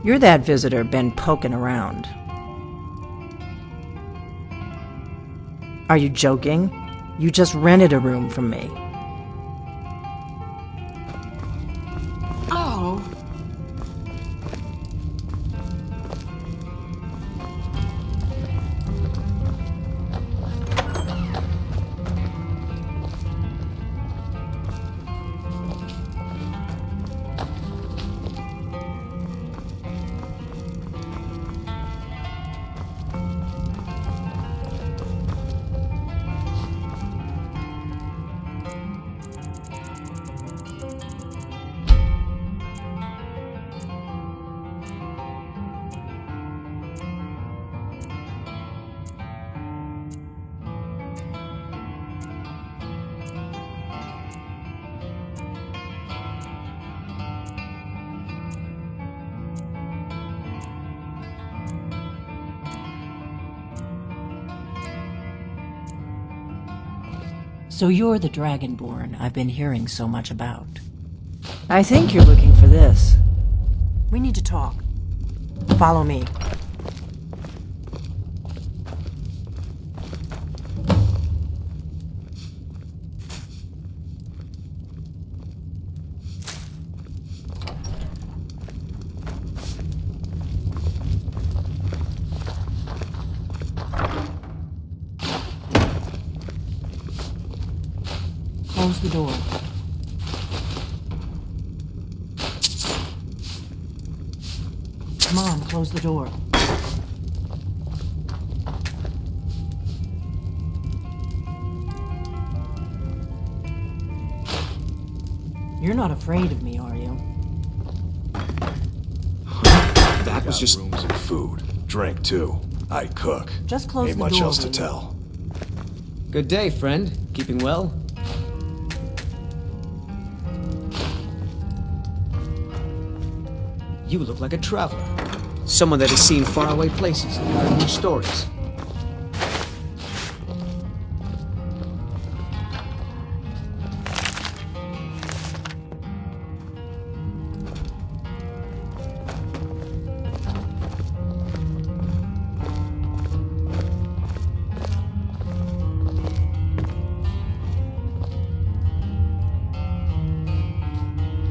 You're that visitor been poking around. Are you joking? You just rented a room from me. Oh. So you're the Dragonborn I've been hearing so much about. I think you're looking for this. We need to talk. Follow me. Close the door. Come on, close the door. You're not afraid of me, are you? That was just rooms and food. Drink, too. I cook. Just close Ain't the much door, else to will you? tell. Good day, friend. Keeping well? You look like a traveler. Someone that has seen faraway places and heard new stories.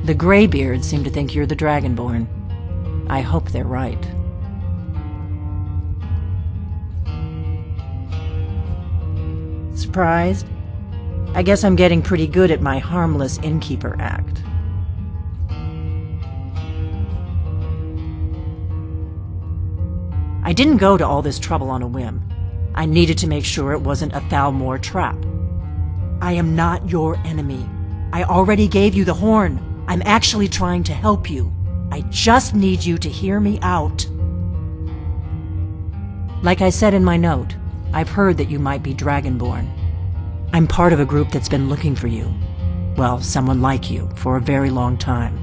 The Greybeards seem to think you're the Dragonborn. I hope they're right. Surprised? I guess I'm getting pretty good at my harmless innkeeper act. I didn't go to all this trouble on a whim. I needed to make sure it wasn't a Thalmor trap. I am not your enemy. I already gave you the horn. I'm actually trying to help you. I just need you to hear me out. Like I said in my note, I've heard that you might be Dragonborn. I'm part of a group that's been looking for you. Well, someone like you, for a very long time.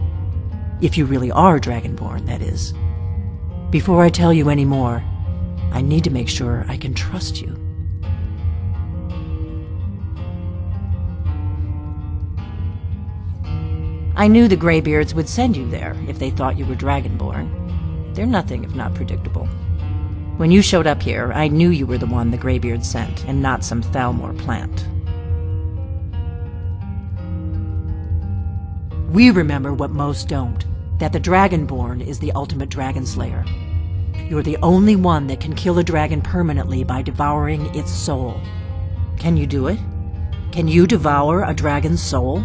If you really are Dragonborn, that is. Before I tell you any more, I need to make sure I can trust you. I knew the Greybeards would send you there if they thought you were Dragonborn. They're nothing if not predictable. When you showed up here, I knew you were the one the Greybeards sent, and not some Thalmor plant. We remember what most don't, that the Dragonborn is the ultimate dragon slayer. You're the only one that can kill a dragon permanently by devouring its soul. Can you do it? Can you devour a dragon's soul?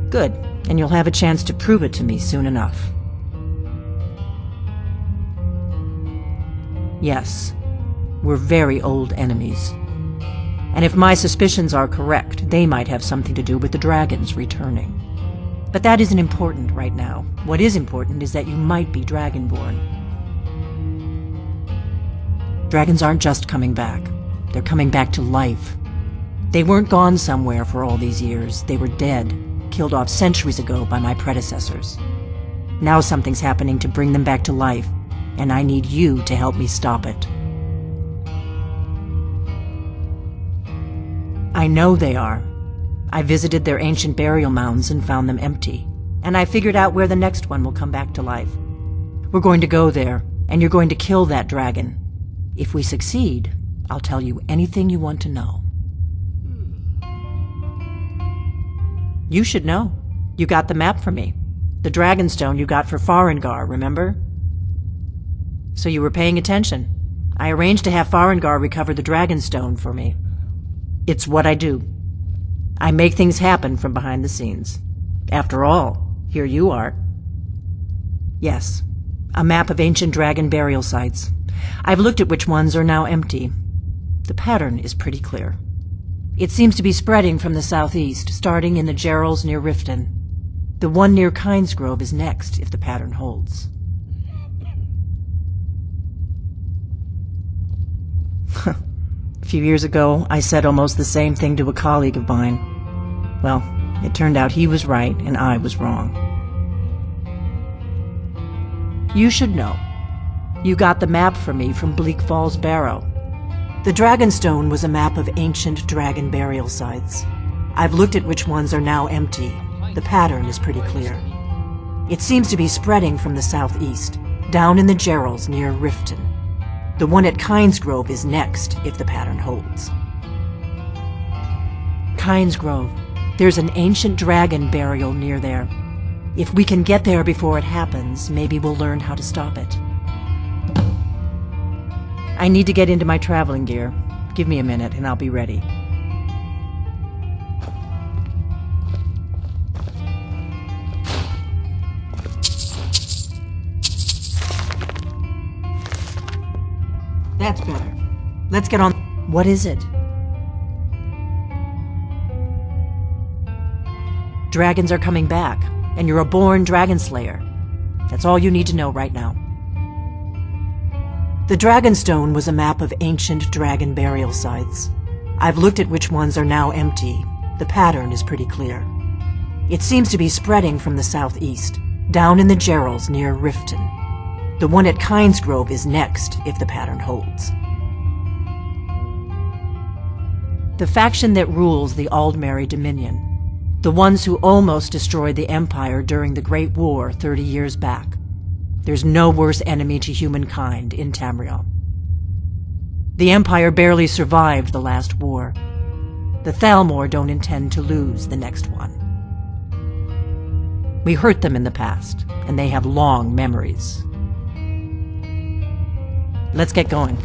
Good, and you'll have a chance to prove it to me soon enough. Yes, we're very old enemies. And if my suspicions are correct, they might have something to do with the dragons returning. But that isn't important right now. What is important is that you might be Dragonborn. Dragons aren't just coming back. They're coming back to life. They weren't gone somewhere for all these years. They were dead. Killed off centuries ago by my predecessors. Now something's happening to bring them back to life, and I need you to help me stop it. I know they are. I visited their ancient burial mounds and found them empty. and I figured out where the next one will come back to life. We're going to go there, and you're going to kill that dragon. If we succeed, I'll tell you anything you want to know. You should know. You got the map for me. The Dragonstone you got for Farengar, remember? So you were paying attention. I arranged to have Farengar recover the Dragonstone for me. It's what I do. I make things happen from behind the scenes. After all, here you are. Yes, a map of ancient dragon burial sites. I've looked at which ones are now empty. The pattern is pretty clear. It seems to be spreading from the southeast, starting in the Gerals near Riften. The one near Kynesgrove is next, if the pattern holds. A few years ago, I said almost the same thing to a colleague of mine. Well, it turned out he was right and I was wrong. You should know. You got the map for me from Bleak Falls Barrow. The Dragonstone was a map of ancient dragon burial sites. I've looked at which ones are now empty. The pattern is pretty clear. It seems to be spreading from the southeast, down in the Gerals near Riften. The one at Kynesgrove is next, if the pattern holds. Kynesgrove. There's an ancient dragon burial near there. If we can get there before it happens, maybe we'll learn how to stop it. I need to get into my traveling gear. Give me a minute and I'll be ready. That's better. Let's get on. What is it? Dragons are coming back, and you're a born dragon slayer. That's all you need to know right now. The Dragonstone was a map of ancient dragon burial sites. I've looked at which ones are now empty. The pattern is pretty clear. It seems to be spreading from the southeast, down in the Gerals near Riften. The one at Kynesgrove is next, if the pattern holds. The faction that rules the Aldmeri Dominion. The ones who almost destroyed the Empire during the Great War 30 years back. There's no worse enemy to humankind in Tamriel. The Empire barely survived the last war. The Thalmor don't intend to lose the next one. We hurt them in the past, and they have long memories. Let's get going.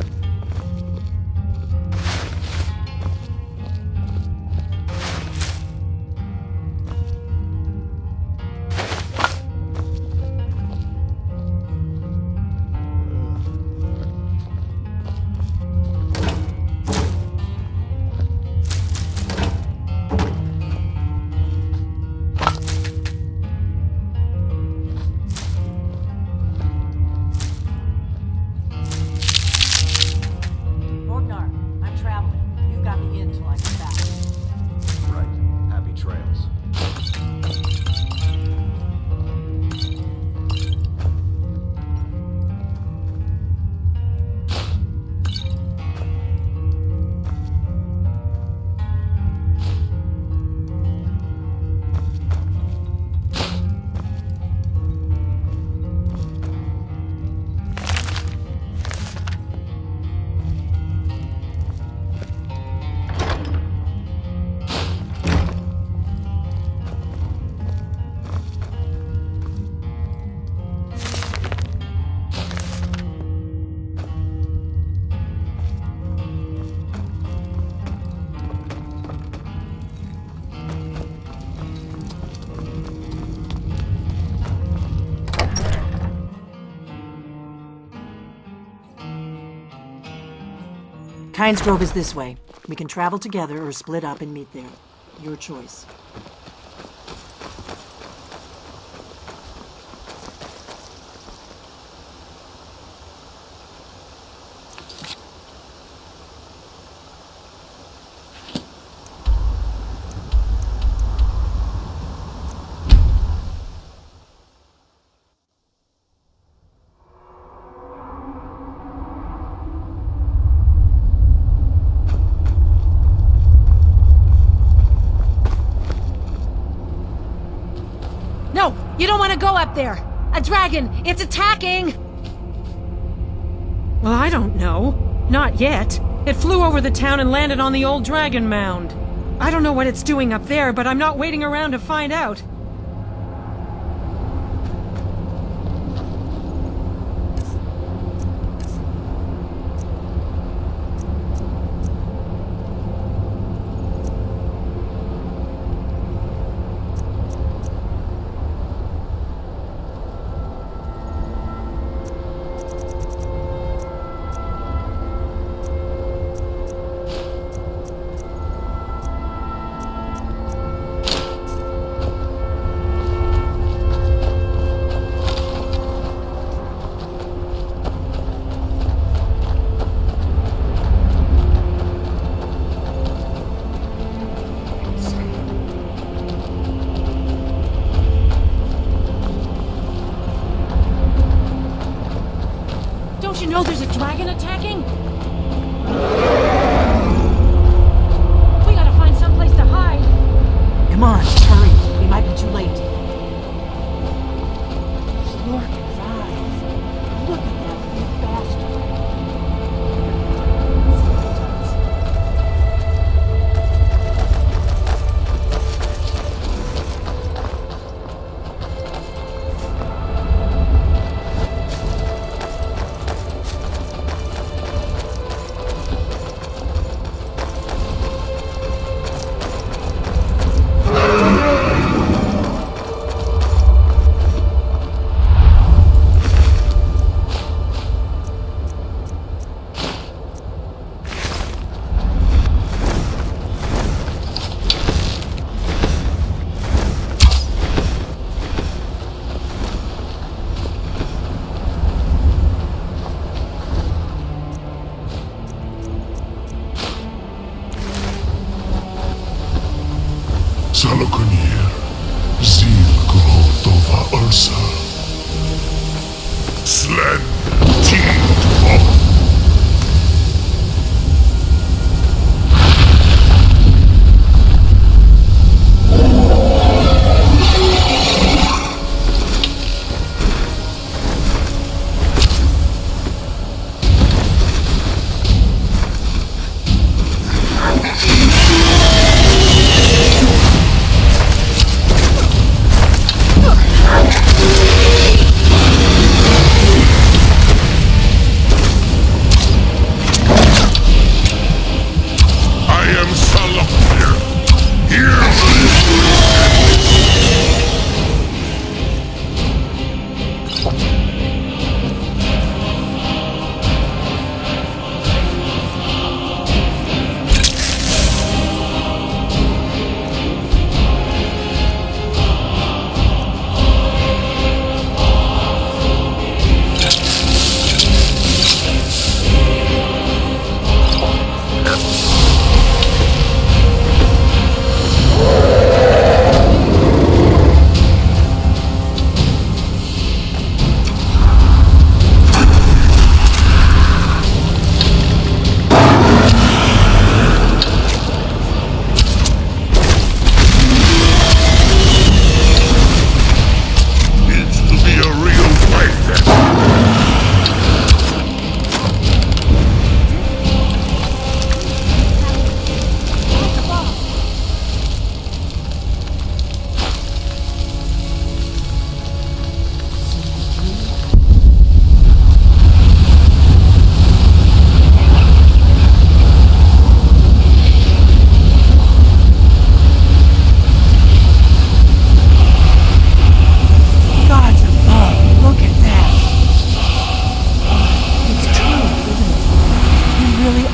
Kynesgrove is this way. We can travel together or split up and meet there. Your choice. want to go up there. A dragon, it's attacking! Well, I don't know. Not yet. It flew over the town and landed on the old dragon mound. I don't know what it's doing up there, but I'm not waiting around to find out. Don't you know there's a dragon attacking? We gotta find someplace to hide. Come on, hurry. We might be too late. Look at his eyes. Look at that big bastard. Salokunir, Zil Grotova Ursa. Slen Tid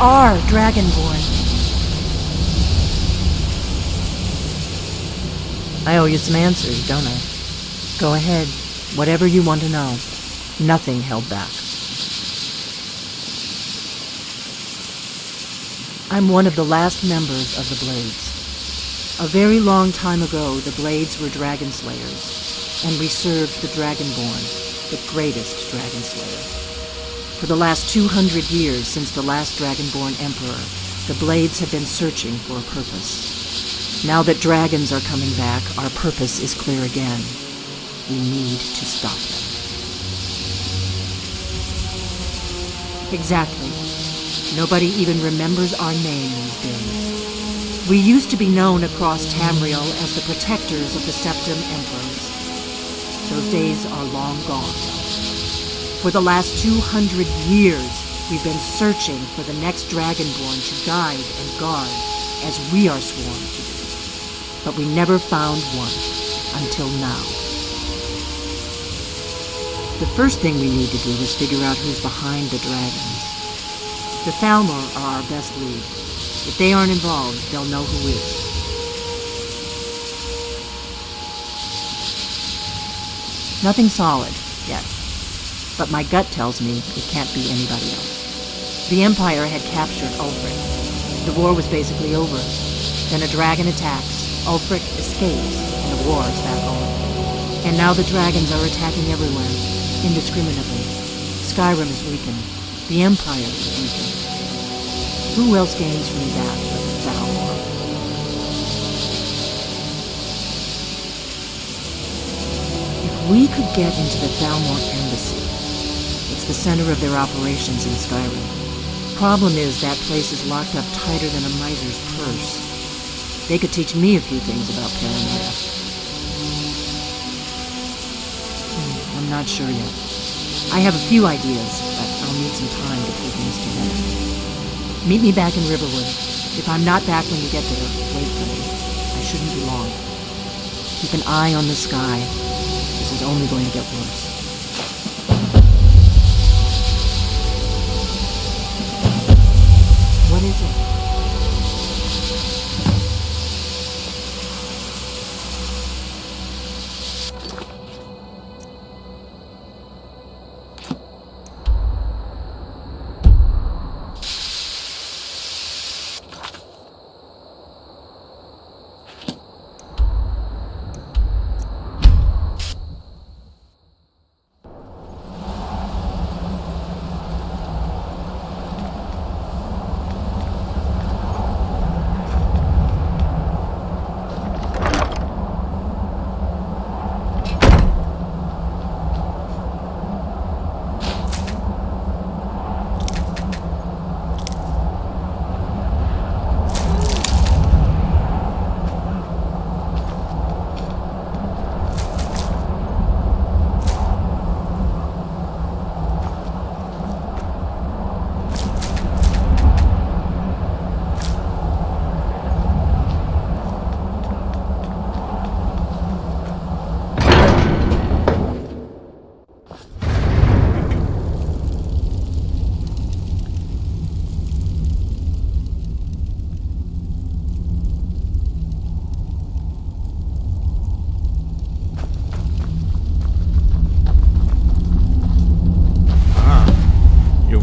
are Dragonborn. I owe you some answers, don't I? Go ahead. Whatever you want to know. Nothing held back. I'm one of the last members of the Blades. A very long time ago, the Blades were Dragon Slayers, and we served the Dragonborn, the greatest Dragon Slayer. For the last 200 years since the last Dragonborn Emperor, the Blades have been searching for a purpose. Now that dragons are coming back, our purpose is clear again. We need to stop them. Exactly. Nobody even remembers our name these days. We used to be known across Tamriel as the protectors of the Septim Emperors. Those days are long gone. For the last 200 years, we've been searching for the next Dragonborn to guide and guard, as we are sworn to do. But we never found one, until now. The first thing we need to do is figure out who's behind the dragons. The Thalmor are our best lead. If they aren't involved, they'll know who is. Nothing solid, yet. But my gut tells me it can't be anybody else. The Empire had captured Ulfric. The war was basically over. Then a dragon attacks, Ulfric escapes, and the war is back on. And now the dragons are attacking everywhere, indiscriminately. Skyrim is weakened. The Empire is weakened. Who else gains from that but the Thalmor? If we could get into the Thalmor embassy, it's the center of their operations in Skyrim. Problem is, that place is locked up tighter than a miser's purse. They could teach me a few things about paranoia. I'm not sure yet. I have a few ideas, but I'll need some time to put things together. Meet me back in Riverwood. If I'm not back when you get there, wait for me. I shouldn't be long. Keep an eye on the sky. This is only going to get worse. What is it?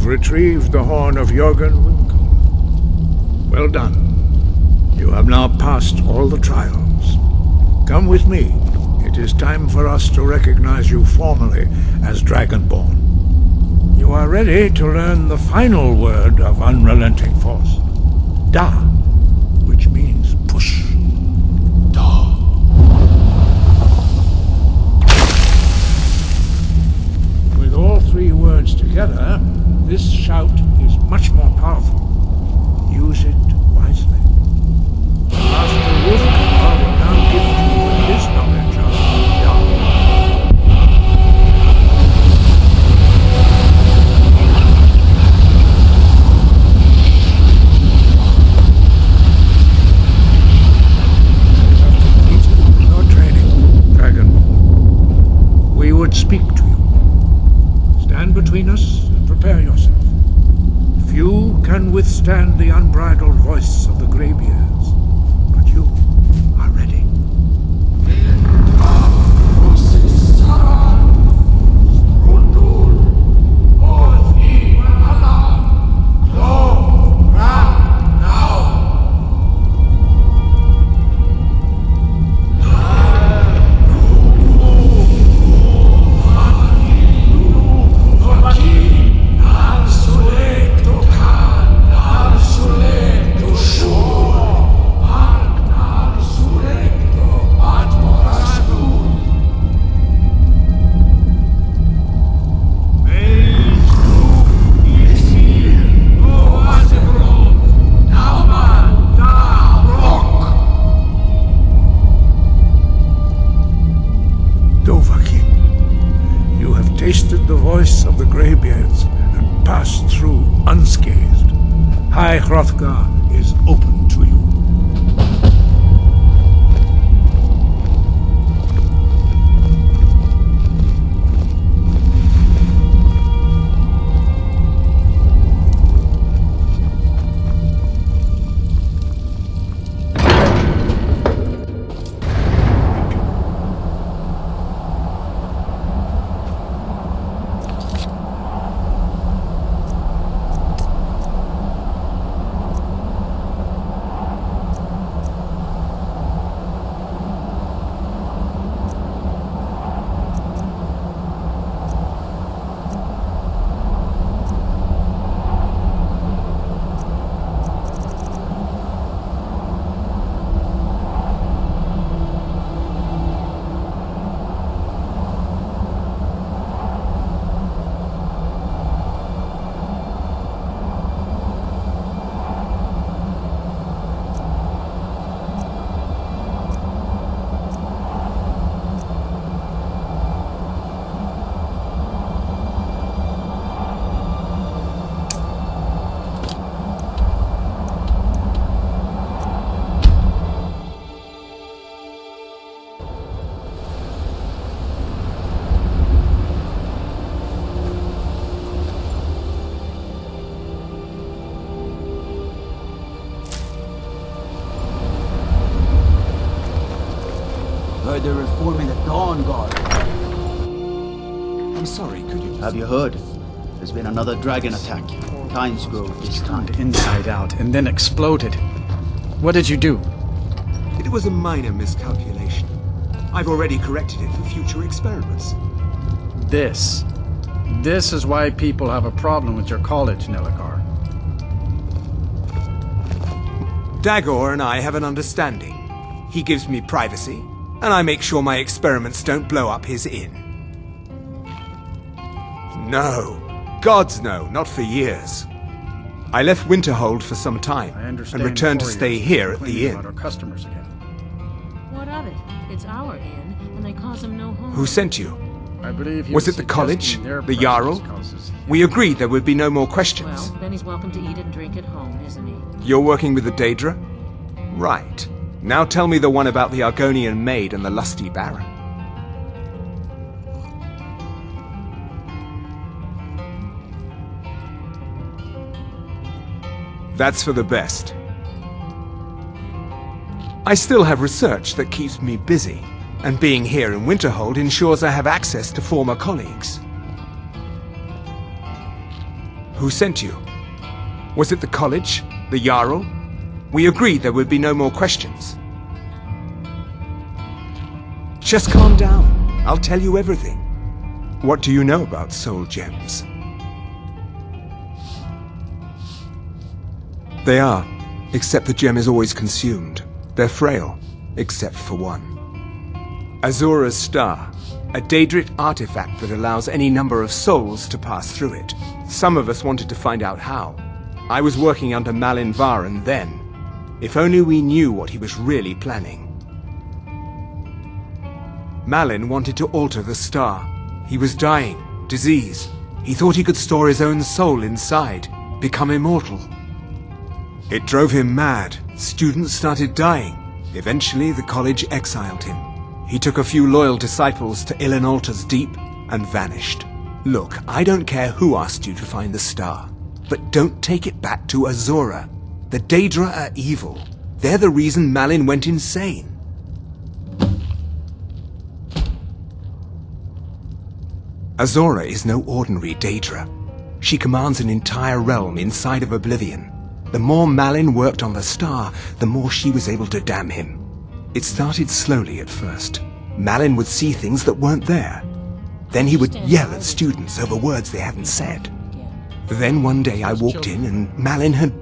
Retrieved the horn of Jörgen Winkel. Well done. You have now passed all the trials. Come with me. It is time for us to recognize you formally as Dragonborn. You are ready to learn the final word of unrelenting force. Da, which means push. Da. With all three words together, this shout is much more powerful. Use it wisely. Master Wolfgar will now gift you with his knowledge of You have completed your training, Dragonborn. We would speak to you. Stand between us and prepare yourself. Few can withstand the unbridled voice of the Greybeards, but you are ready. pass through unscathed. High Hrothgar is open to you. Heard they're reforming the Dawn Guard. I'm sorry, could you... Have you heard? There's been another dragon attack. Times Grove this time. Turned inside out and then exploded. What did you do? It was a minor miscalculation. I've already corrected it for future experiments. This is why people have a problem with your college, Nelagar. Dagor and I have an understanding. He gives me privacy, and I make sure my experiments don't blow up his inn. No. Gods no, not for years. I left Winterhold for some time, I understand. and returned to warriors stay here at the complaining inn. about our customers again. What of it? It's our inn, and they cause him no harm. Who sent you? I believe he Was it the college? suggesting their The Jarl? presence causes him. We agreed there would be no more questions. Well, then he's welcome to eat and drink at home, isn't he? You're working with the Daedra? Right. Now tell me the one about the Argonian maid and the lusty baron. That's for the best. I still have research that keeps me busy, and being here in Winterhold ensures I have access to former colleagues. Who sent you? Was it the college? The Jarl? We agreed there would be no more questions. Just calm down. I'll tell you everything. What do you know about soul gems? They are, except the gem is always consumed. They're frail, except for one. Azura's Star, a Daedric artifact that allows any number of souls to pass through it. Some of us wanted to find out how. I was working under Malin Varen then. If only we knew what he was really planning. Malin wanted to alter the star. He was dying, disease. He thought he could store his own soul inside, become immortal. It drove him mad. Students started dying. Eventually, the college exiled him. He took a few loyal disciples to Ilinalta's Deep and vanished. Look, I don't care who asked you to find the star, but don't take it back to Azura. The Daedra are evil. They're the reason Malin went insane. Azura is no ordinary Daedra. She commands an entire realm inside of Oblivion. The more Malin worked on the star, the more she was able to damn him. It started slowly at first. Malin would see things that weren't there. Then he would yell at students over words they hadn't said. Then one day I walked in and Malin had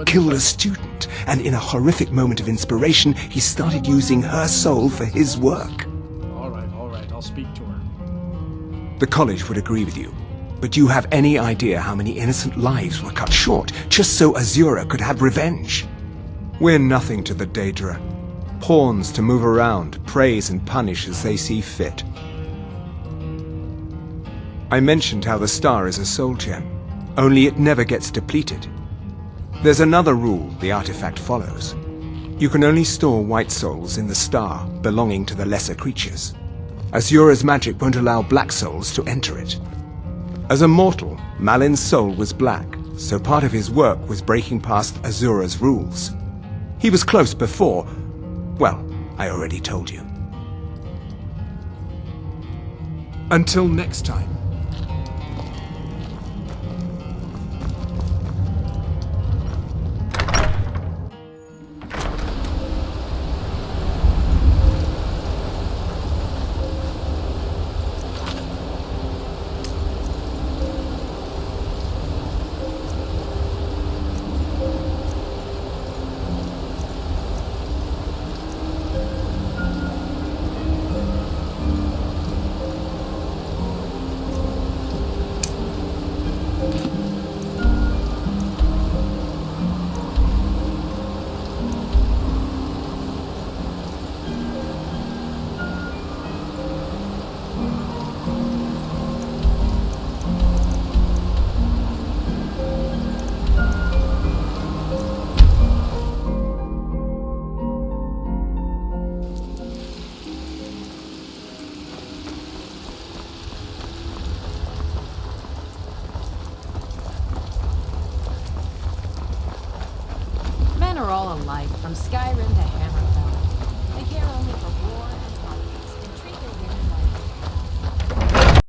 killed a student, and in a horrific moment of inspiration, he started using her soul for his work. All right, I'll speak to her. The college would agree with you. But do you have any idea how many innocent lives were cut short just so Azura could have revenge? We're nothing to the Daedra. Pawns to move around, praise and punish as they see fit. I mentioned how the star is a soul gem. only it never gets depleted. There's another rule the artifact follows. You can only store white souls in the star belonging to the lesser creatures. Azura's magic won't allow black souls to enter it. As a mortal, Malin's soul was black, so part of his work was breaking past Azura's rules. He was close before. Well, I already told you. Until next time. Men are all alike, from Skyrim to Hammerfell. They care only for war and politics, and treat their women like...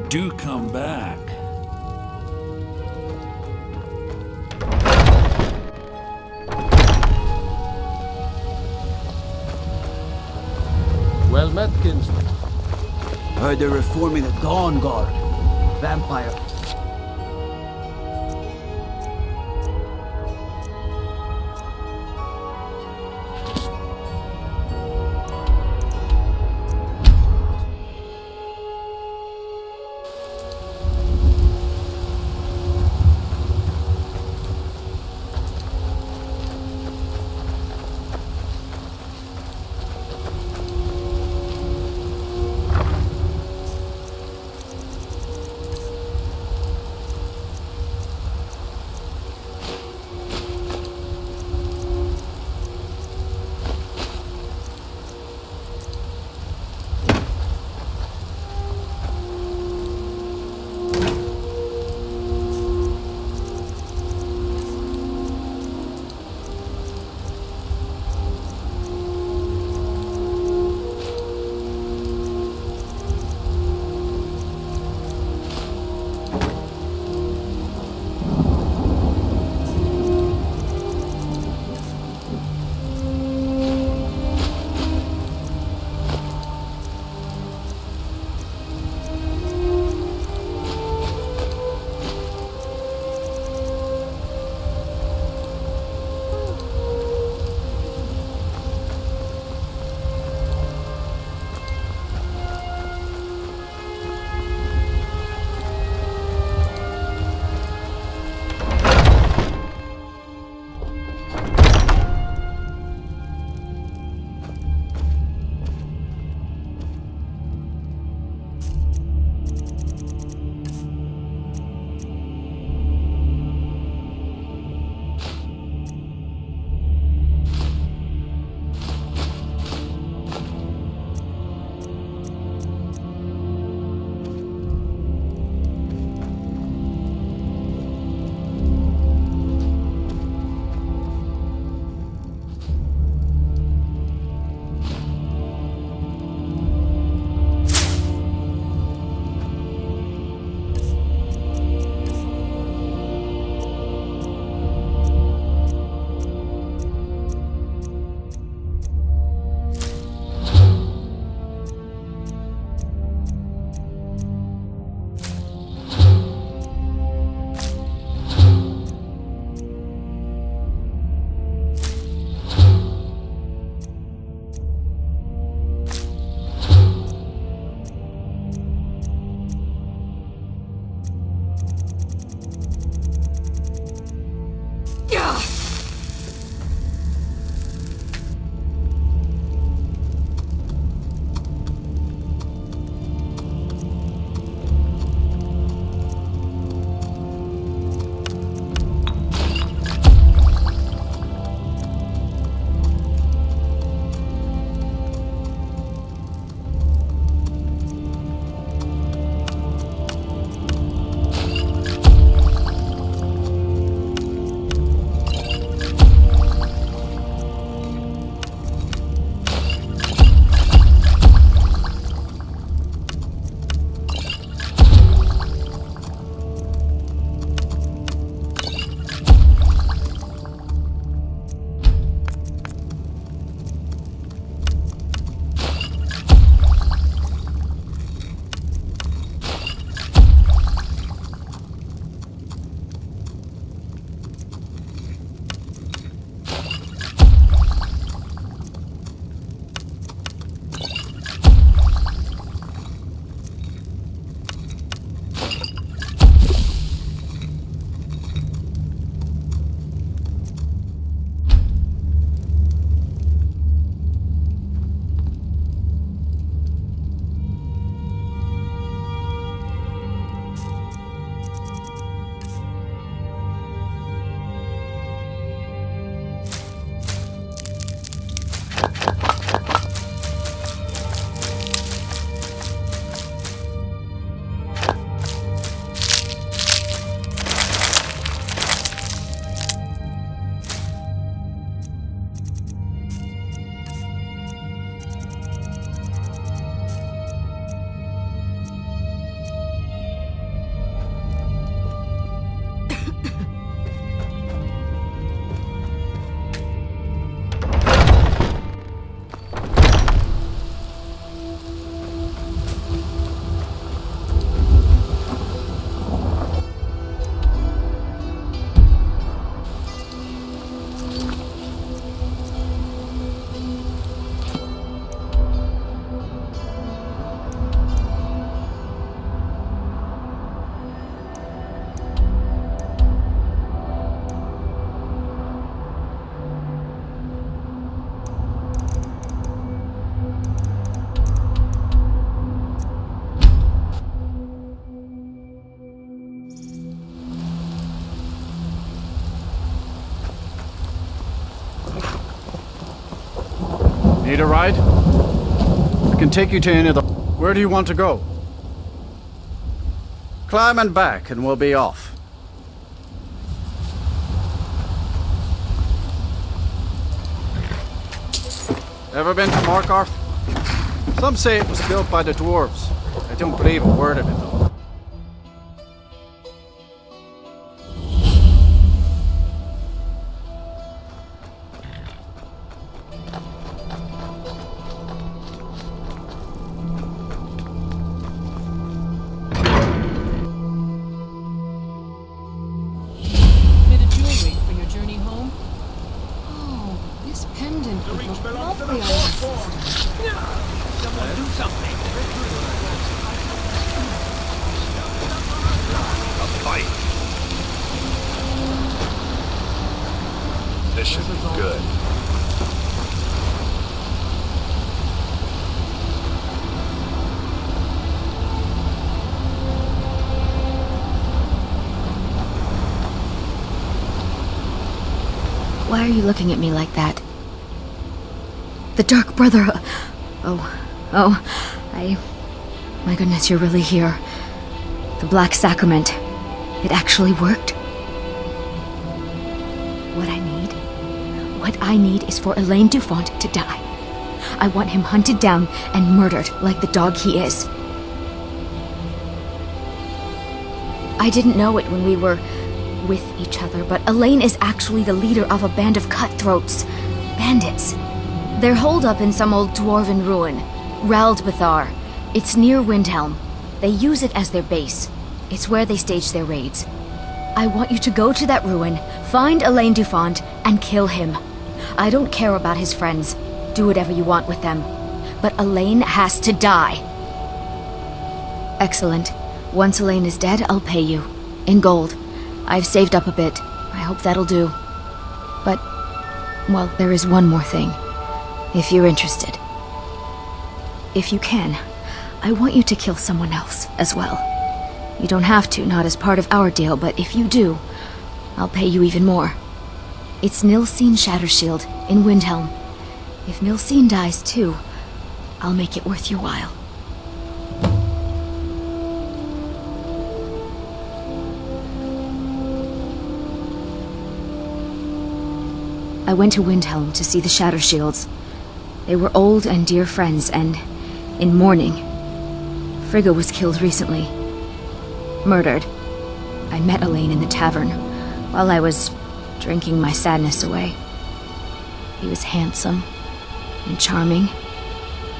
Do come back. Well met, kinsman. Heard they're reforming the Dawn Guard. Vampire. Need a ride? I can take you to any of the... Where do you want to go? Climb and back and we'll be off. Ever been to Markarth? Some say it was built by the dwarves. I don't believe a word of it though. Bit of jewelry for your journey home? Oh, this pendant would look lovely on your sister. This should be good. Why are you looking at me like that? The Dark Brother... My goodness, you're really here. The Black Sacrament. It actually worked? What I need is for Elaine Dufont to die. I want him hunted down and murdered like the dog he is. I didn't know it when we were with each other, but Elaine is actually the leader of a band of cutthroats. Bandits. They're holed up in some old dwarven ruin. Raldbethar. It's near Windhelm. They use it as their base. It's where they stage their raids. I want you to go to that ruin, find Elaine Dufont, and kill him. I don't care about his friends. Do whatever you want with them. But Elaine has to die. Excellent. Once Elaine is dead, I'll pay you. In gold. I've saved up a bit. I hope that'll do. But, well, there is one more thing. If you're interested. If you can, I want you to kill someone else as well. You don't have to, not as part of our deal, but if you do, I'll pay you even more. It's Nilsine Shattershield in Windhelm. If Nilsine dies too, I'll make it worth your while. I went to Windhelm to see the Shattershields. They were old and dear friends, and in mourning. Frigga was killed recently. Murdered. I met Elaine in the tavern, while I was drinking my sadness away. He was handsome and charming.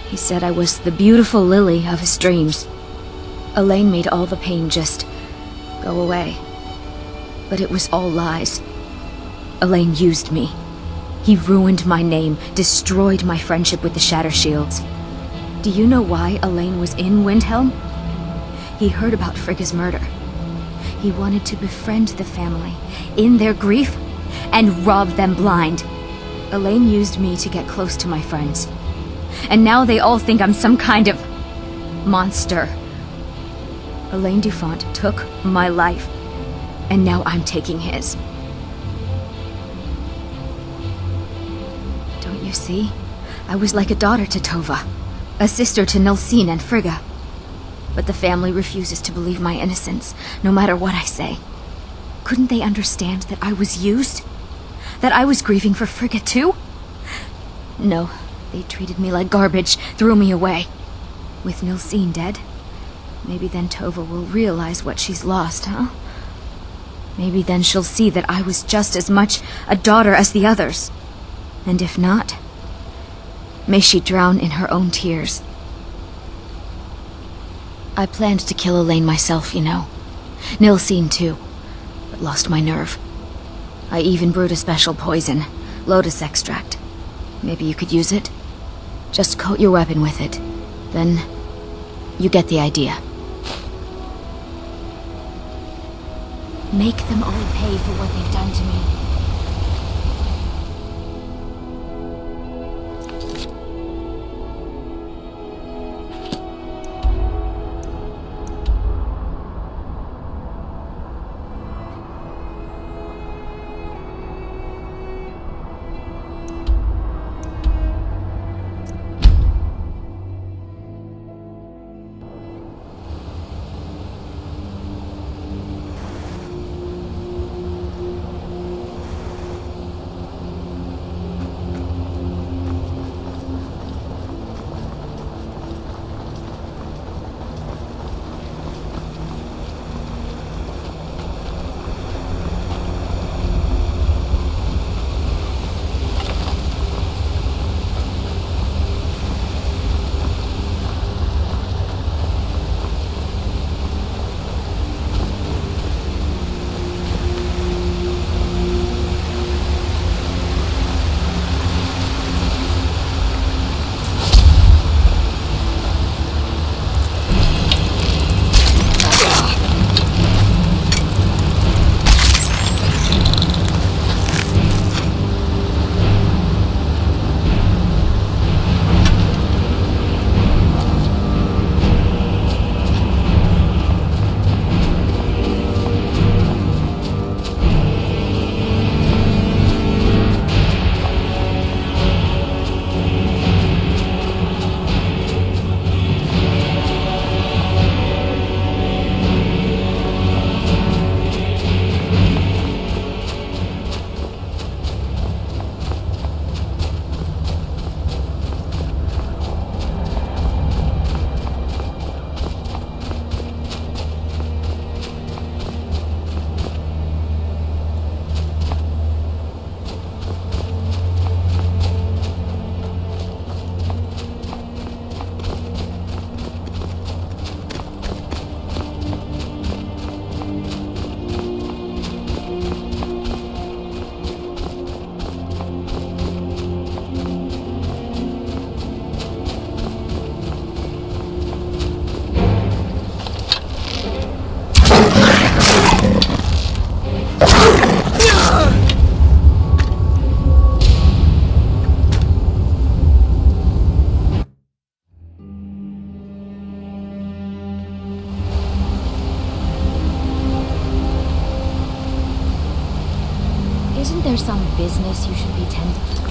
He said I was the beautiful lily of his dreams. Elaine made all the pain just go away. But it was all lies. Elaine used me. He ruined my name, destroyed my friendship with the Shattershields. Do you know why Elaine was in Windhelm? He heard about Frigga's murder. He wanted to befriend the family in their grief and rob them blind. Elaine used me to get close to my friends. And now they all think I'm some kind of monster. Elaine Dufont took my life, and now I'm taking his. Don't you see? I was like a daughter to Tova, a sister to Nilsine and Frigga. But the family refuses to believe my innocence, no matter what I say. Couldn't they understand that I was used? That I was grieving for Frigga too? No, they treated me like garbage, threw me away. With Nilsine dead, maybe then Tova will realize what she's lost, huh? Maybe then she'll see that I was just as much a daughter as the others. And if not, may she drown in her own tears. I planned to kill Elaine myself, you know. Nilsine too, but lost my nerve. I even brewed a special poison, lotus extract. Maybe you could use it? Just coat your weapon with it. Then, you get the idea. Make them all pay for what they've done to me. Isn't there some business you should be tending?